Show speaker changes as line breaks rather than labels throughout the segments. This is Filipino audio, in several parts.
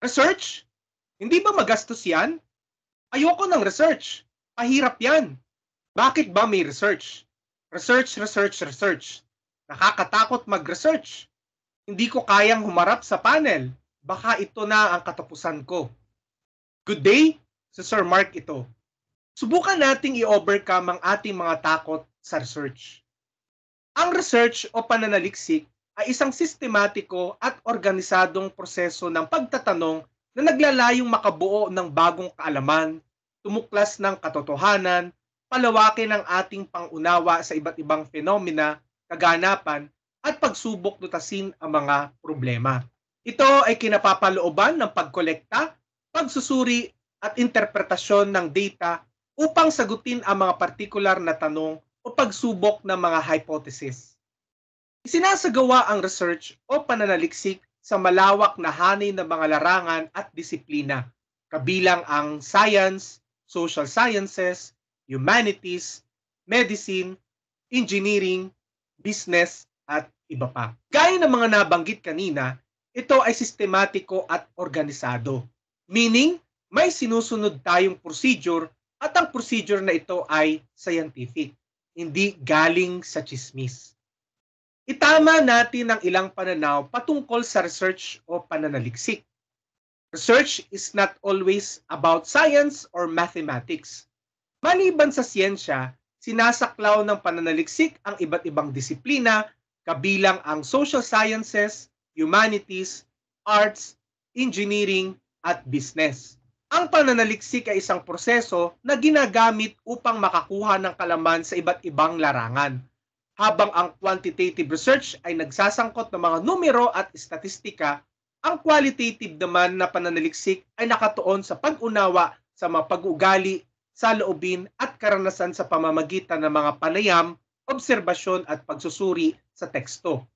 Research? Hindi ba magastos yan? Ayoko ng research. Pahirap yan. Bakit ba may research? Research, research, research. Nakakatakot mag-research. Hindi ko kayang humarap sa panel. Baka ito na ang katapusan ko. Good day, si Sir Mark ito. Subukan nating i-overcome ang ating mga takot sa research. Ang research o pananaliksik ay isang sistematiko at organisadong proseso ng pagtatanong na naglalayong makabuo ng bagong kaalaman, tumuklas ng katotohanan, palawakin ang ating pangunawa sa iba't ibang fenomena, kaganapan, at pagsubok lutasin ang mga problema. Ito ay kinapapalooban ng pagkolekta, pagsusuri at interpretasyon ng data upang sagutin ang mga partikular na tanong o pagsubok ng mga hypothesis. Isinasagawa ang research o pananaliksik sa malawak na hanay ng mga larangan at disiplina, kabilang ang science, social sciences, humanities, medicine, engineering, business, at iba pa. Gaya ng mga nabanggit kanina, ito ay sistematiko at organisado. Meaning, may sinusunod tayong procedure at ang procedure na ito ay scientific, hindi galing sa chismis. Itama natin ang ilang pananaw patungkol sa research o pananaliksik. Research is not always about science or mathematics. Maliban sa siyensya, sinasaklaw ng pananaliksik ang iba't ibang disiplina, kabilang ang social sciences, humanities, arts, engineering, at business. Ang pananaliksik ay isang proseso na ginagamit upang makakuha ng kalaman sa iba't ibang larangan, habang ang quantitative research ay nagsasangkot ng mga numero at statistika. Ang qualitative naman na pananaliksik ay nakatuon sa pag-unawa sa mga pag-uugali, saloobin at karanasan sa pamamagitan ng mga panayam, obserbasyon at pagsusuri sa teksto.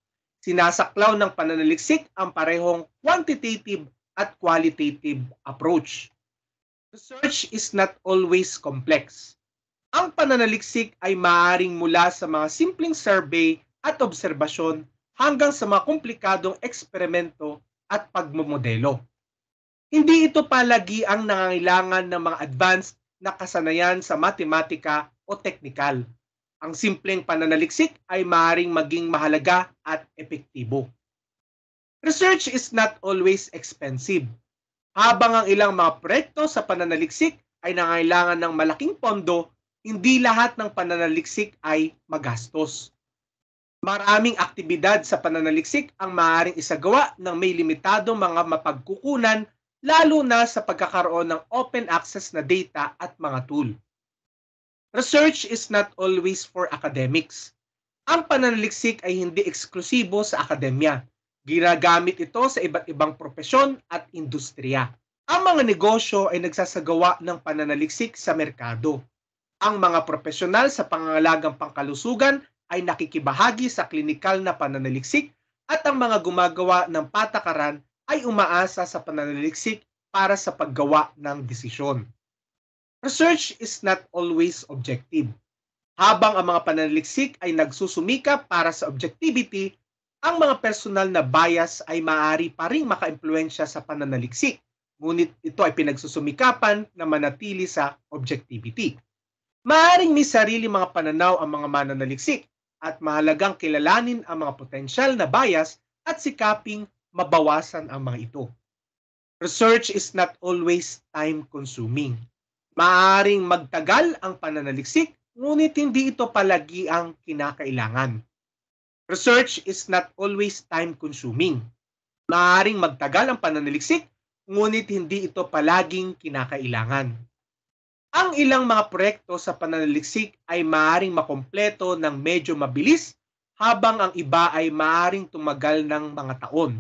Sinasaklaw ng pananaliksik ang parehong quantitative at qualitative approach. Research is not always complex. Ang pananaliksik ay maaaring mula sa mga simpleng survey at obserbasyon hanggang sa mga komplikadong eksperimento at pagmomodelo. Hindi ito palagi ang nangangailangan ng mga advanced na kasanayan sa matematika o teknikal. Ang simpleng pananaliksik ay maaaring maging mahalaga at epektibo. Research is not always expensive. Habang ang ilang mga proyekto sa pananaliksik ay nangailangan ng malaking pondo, hindi lahat ng pananaliksik ay magastos. Maraming aktibidad sa pananaliksik ang maaaring isagawa ng may limitadong mga mapagkukunan, lalo na sa pagkakaroon ng open access na data at mga tool. Research is not always for academics. Ang pananaliksik ay hindi eksklusibo sa akademya. Ginagamit ito sa iba't ibang propesyon at industriya. Ang mga negosyo ay nagsasagawa ng pananaliksik sa merkado. Ang mga profesional sa pangangalagang pangkalusugan ay nakikibahagi sa klinikal na pananaliksik at ang mga gumagawa ng patakaran ay umaasa sa pananaliksik para sa paggawa ng desisyon. Research is not always objective. Habang ang mga pananaliksik ay nagsusumikap para sa objectivity, ang mga personal na bias ay maaari pa ring makaimpluwensya sa pananaliksik, ngunit ito ay pinagsusumikapan na manatili sa objectivity. Maaaring may sarili mga pananaw ang mga mananaliksik at mahalagang kilalanin ang mga potensyal na bias at sikaping mabawasan ang mga ito. Research is not always time-consuming. Maaaring magtagal ang pananaliksik, ngunit hindi ito palagi ang kinakailangan. Research is not always time-consuming. Maaaring magtagal ang pananaliksik, ngunit hindi ito palaging kinakailangan. Ang ilang mga proyekto sa pananaliksik ay maaaring makompleto ng medyo mabilis, habang ang iba ay maaaring tumagal ng mga taon.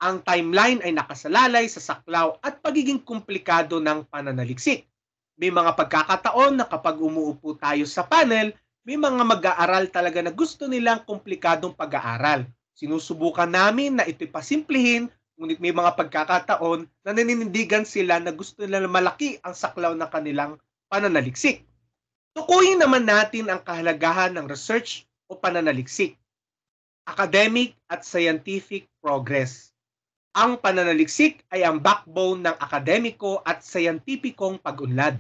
Ang timeline ay nakasalalay sa saklaw at pagiging komplikado ng pananaliksik. May mga pagkakataon na kapag umuupo tayo sa panel, may mga mag-aaral talaga na gusto nilang komplikadong pag-aaral. Sinusubukan namin na ito'y pasimplihin, ngunit may mga pagkakataon na naninindigan sila na gusto nila malaki ang saklaw ng kanilang pananaliksik. Tukuyin naman natin ang kahalagahan ng research o pananaliksik. Academic at scientific progress. Ang pananaliksik ay ang backbone ng akademiko at sayantipikong pag-unlad.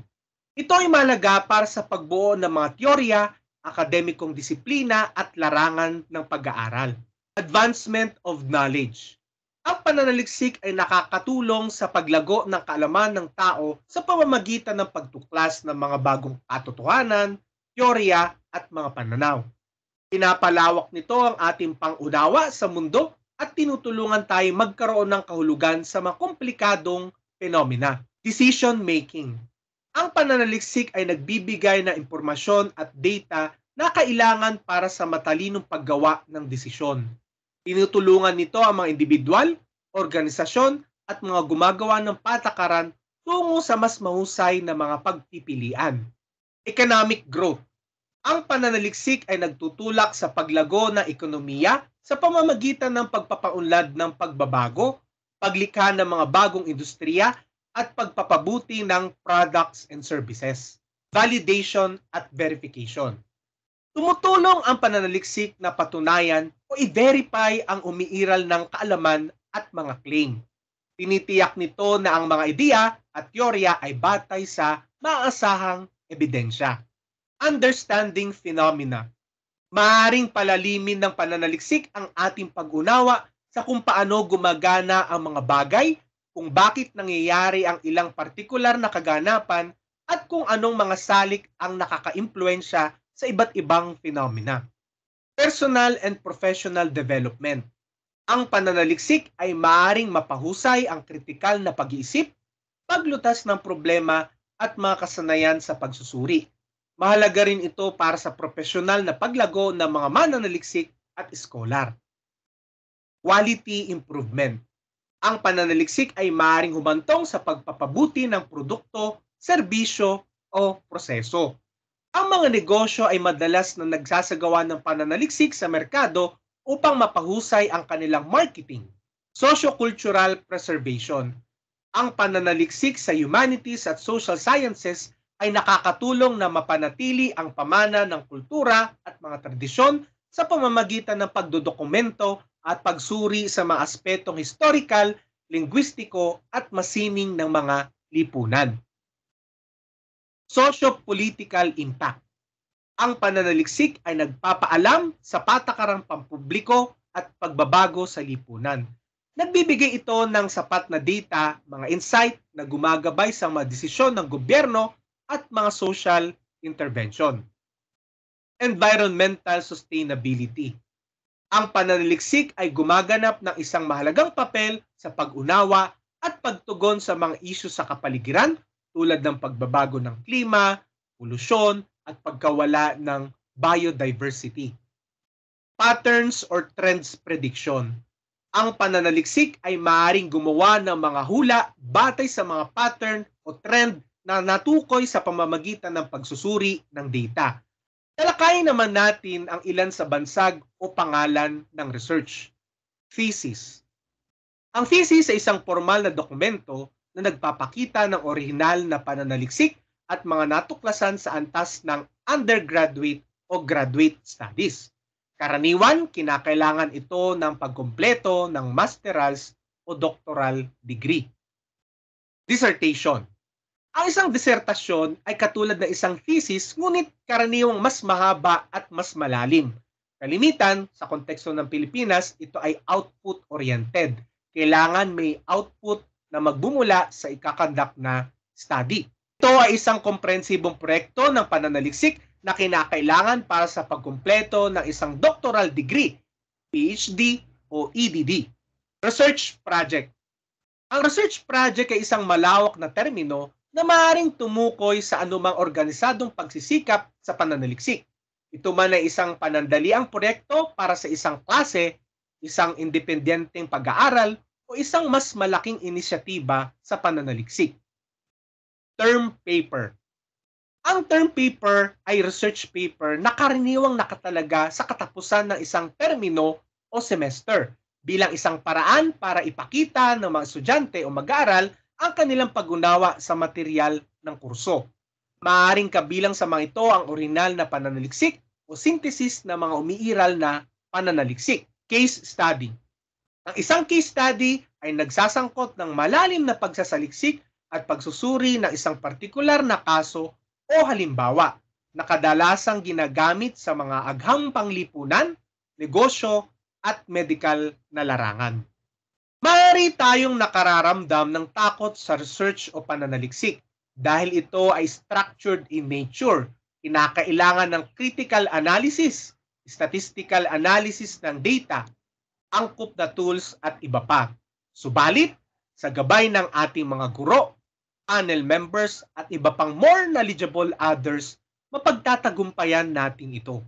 Ito ay mahalaga para sa pagbuo ng mga teorya, akademikong disiplina at larangan ng pag-aaral. Advancement of knowledge. Ang pananaliksik ay nakakatulong sa paglago ng kaalaman ng tao sa pamamagitan ng pagtuklas ng mga bagong katotohanan, teorya at mga pananaw. Pinapalawak nito ang ating pangunawa sa mundo at tinutulungan tayo magkaroon ng kahulugan sa mga komplikadong phenomena. Decision making. Ang pananaliksik ay nagbibigay ng impormasyon at data na kailangan para sa matalinong paggawa ng desisyon. Tinutulungan nito ang mga individual, organisasyon at mga gumagawa ng patakaran tungo sa mas mahusay na mga pagpipilian. Economic growth. Ang pananaliksik ay nagtutulak sa paglago ng ekonomiya sa pamamagitan ng pagpapaunlad ng pagbabago, paglikha ng mga bagong industriya, at pagpapabuti ng products and services. Validation at verification. Tumutulong ang pananaliksik na patunayan o i-verify ang umiiral ng kaalaman at mga claim. Tinitiyak nito na ang mga ideya at teorya ay batay sa maaasahang ebidensya. Understanding phenomena. Maaaring palalimin ng pananaliksik ang ating pag-unawa sa kung paano gumagana ang mga bagay, kung bakit nangyayari ang ilang partikular na kaganapan, at kung anong mga salik ang nakaka-impluensya sa iba't ibang phenomena. Personal and professional development. Ang pananaliksik ay maaaring mapahusay ang kritikal na pag-iisip, paglutas ng problema at mga kasanayan sa pagsusuri. Mahalaga rin ito para sa profesional na paglago ng mga mananaliksik at scholar. Quality improvement. Ang pananaliksik ay maaaring humantong sa pagpapabuti ng produkto, serbisyo o proseso. Ang mga negosyo ay madalas na nagsasagawa ng pananaliksik sa merkado upang mapahusay ang kanilang marketing. Socio-cultural preservation. Ang pananaliksik sa humanities at social sciences ay nakakatulong na mapanatili ang pamana ng kultura at mga tradisyon sa pamamagitan ng pagdodokumento at pagsuri sa mga aspetong historical, linguistiko at masining ng mga lipunan. Socio-political impact. Ang pananaliksik ay nagpapaalam sa patakarang pampubliko at pagbabago sa lipunan. Nagbibigay ito ng sapat na data, mga insight na gumagabay sa mga desisyon ng gobyerno at mga social intervention. Environmental sustainability. Ang pananaliksik ay gumaganap ng isang mahalagang papel sa pag-unawa at pagtugon sa mga isyu sa kapaligiran tulad ng pagbabago ng klima, polusyon, at pagkawala ng biodiversity. Patterns or trends prediction. Ang pananaliksik ay maaaring gumawa ng mga hula batay sa mga pattern o trend na natukoy sa pamamagitan ng pagsusuri ng data. Talakayin naman natin ang ilan sa bansag o pangalan ng research. Thesis. Ang thesis ay isang formal na dokumento na nagpapakita ng orihinal na pananaliksik at mga natuklasan sa antas ng undergraduate o graduate studies. Karaniwan, kinakailangan ito ng pagkumpleto ng masterals o doctoral degree. Dissertation. Ang isang disertasyon ay katulad ng isang thesis ngunit karaniwang mas mahaba at mas malalim. Kalimitan, sa konteksto ng Pilipinas, ito ay output-oriented. Kailangan may output na magbumula sa ikakandak na study. Ito ay isang komprehensibong proyekto ng pananaliksik na kinakailangan para sa pagkumpleto ng isang doctoral degree, PhD o EDD. Research project. Ang research project ay isang malawak na termino na maaaring tumukoy sa anumang organisadong pagsisikap sa pananaliksik. Ito man ay isang panandaliang proyekto para sa isang klase, isang independenteng pag-aaral, o isang mas malaking inisyatiba sa pananaliksik. Term paper. Ang term paper ay research paper na karaniwang nakatalaga sa katapusan ng isang termino o semester bilang isang paraan para ipakita ng mga estudyante o mag-aaral ang kanilang pag-unawa sa material ng kurso. Maaaring kabilang sa mga ito ang orihinal na pananaliksik o synthesis ng mga umiiral na pananaliksik. Case study. Ang isang case study ay nagsasangkot ng malalim na pagsasaliksik at pagsusuri ng isang partikular na kaso o halimbawa na kadalasang ginagamit sa mga agham panglipunan, negosyo at medikal na larangan. Maaari tayong nakararamdam ng takot sa research o pananaliksik dahil ito ay structured in nature. Kinakailangan ng critical analysis, statistical analysis ng data, angkop na tools at iba pa. Subalit, sa gabay ng ating mga guro, panel members at iba pang more knowledgeable others, mapagtatagumpayan natin ito.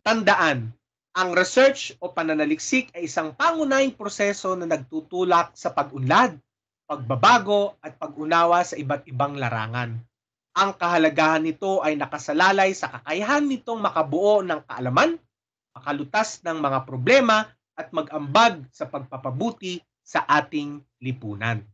Tandaan, ang research o pananaliksik ay isang pangunahing proseso na nagtutulak sa pag-unlad, pagbabago at pag-unawa sa iba't ibang larangan. Ang kahalagahan nito ay nakasalalay sa kakayahan nitong makabuo ng kaalaman, makalutas ng mga problema at mag-ambag sa pagpapabuti sa ating lipunan.